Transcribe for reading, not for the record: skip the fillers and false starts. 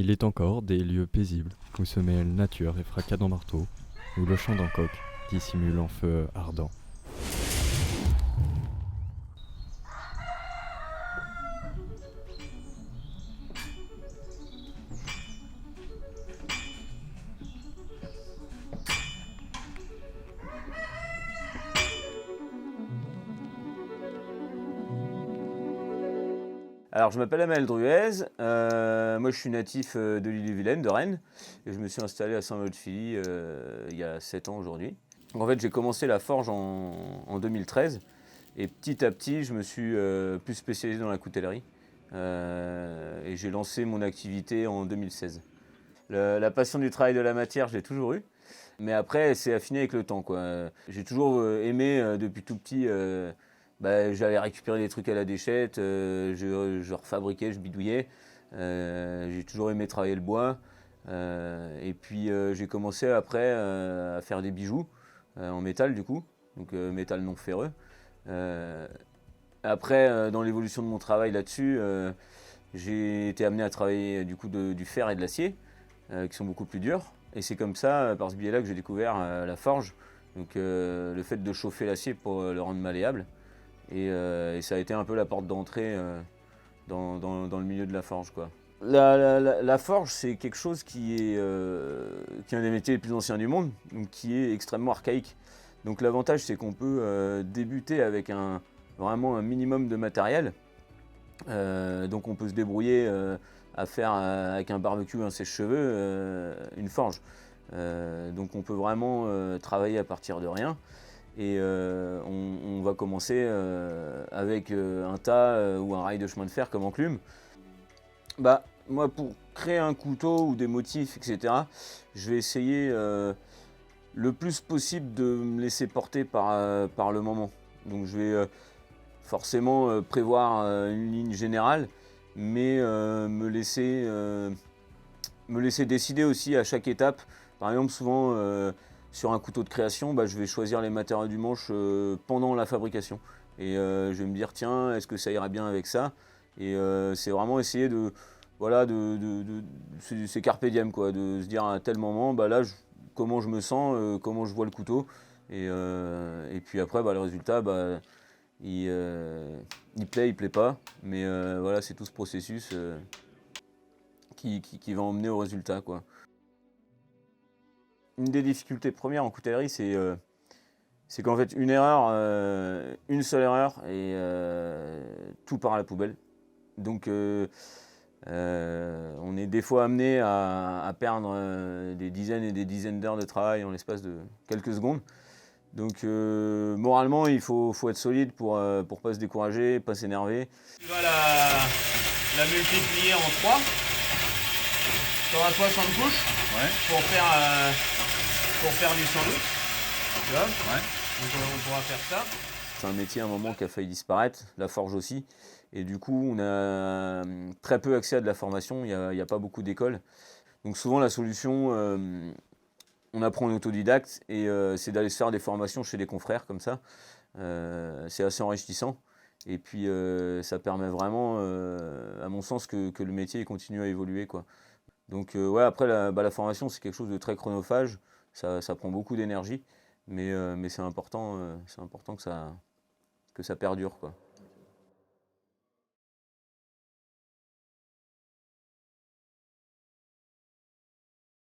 Il est encore des lieux paisibles où se mêlent nature et fracas d'un marteau, où le chant d'un coq dissimule un feu ardent. Alors, je m'appelle Amel Druez, moi je suis natif de l'Ille-et-Vilaine, de Rennes, et je me suis installé à Saint-Malo-de-Filly il y a 7 ans aujourd'hui. Donc, en fait, j'ai commencé la forge en 2013, et petit à petit, je me suis plus spécialisé dans la coutellerie, et j'ai lancé mon activité en 2016. La passion du travail de la matière, je l'ai toujours eu, mais après, c'est affiné avec le temps, quoi. J'ai toujours aimé, depuis tout petit, j'allais récupérer des trucs à la déchette, je refabriquais, je bidouillais. J'ai toujours aimé travailler le bois. Et puis j'ai commencé après à faire des bijoux en métal du coup, donc métal non ferreux. Après, dans l'évolution de mon travail là-dessus, j'ai été amené à travailler du coup du fer et de l'acier, qui sont beaucoup plus durs. Et c'est comme ça, par ce biais-là, que j'ai découvert la forge. Donc le fait de chauffer l'acier pour le rendre malléable. Et ça a été un peu la porte d'entrée dans le milieu de la forge, quoi. La forge, c'est quelque chose qui est un des métiers les plus anciens du monde, donc qui est extrêmement archaïque. Donc l'avantage, c'est qu'on peut débuter avec vraiment un minimum de matériel. Donc on peut se débrouiller à faire avec un barbecue, un sèche-cheveux, une forge. Donc on peut vraiment travailler à partir de rien. Et on va commencer avec un tas ou un rail de chemin de fer comme enclume. Moi, pour créer un couteau ou des motifs, etc., je vais essayer le plus possible de me laisser porter par le moment. Donc je vais forcément prévoir une ligne générale, mais me laisser décider aussi à chaque étape. Par exemple, souvent sur un couteau de création, je vais choisir les matériaux du manche pendant la fabrication. Et je vais me dire, tiens, est-ce que ça ira bien avec ça? Et c'est vraiment essayer de, voilà, c'est carpe diem, quoi, de se dire à tel moment, comment je me sens, comment je vois le couteau. Et puis après, le résultat, il plaît, il plaît pas. Mais voilà, c'est tout ce processus qui va emmener au résultat, quoi. Une des difficultés premières en coutellerie, c'est qu'en fait, une seule erreur, et tout part à la poubelle. Donc, on est des fois amené à perdre des dizaines et des dizaines d'heures de travail en l'espace de quelques secondes. Donc, moralement, il faut être solide pour pas se décourager, pas s'énerver. Tu vas la multiplier en 3. Tu auras 60 couches, ouais, pour faire du sandwich. Tu vois, ouais. Donc on pourra faire ça. C'est un métier à un moment qui a failli disparaître, la forge aussi. Et du coup, on a très peu accès à de la formation, il n'y a pas beaucoup d'écoles. Donc souvent, la solution, on apprend en autodidacte, et c'est d'aller se faire des formations chez des confrères comme ça. C'est assez enrichissant. Et puis, ça permet vraiment, à mon sens, que le métier continue à évoluer, quoi. Donc ouais, après la formation, c'est quelque chose de très chronophage, ça prend beaucoup d'énergie, mais c'est important que ça perdure, quoi.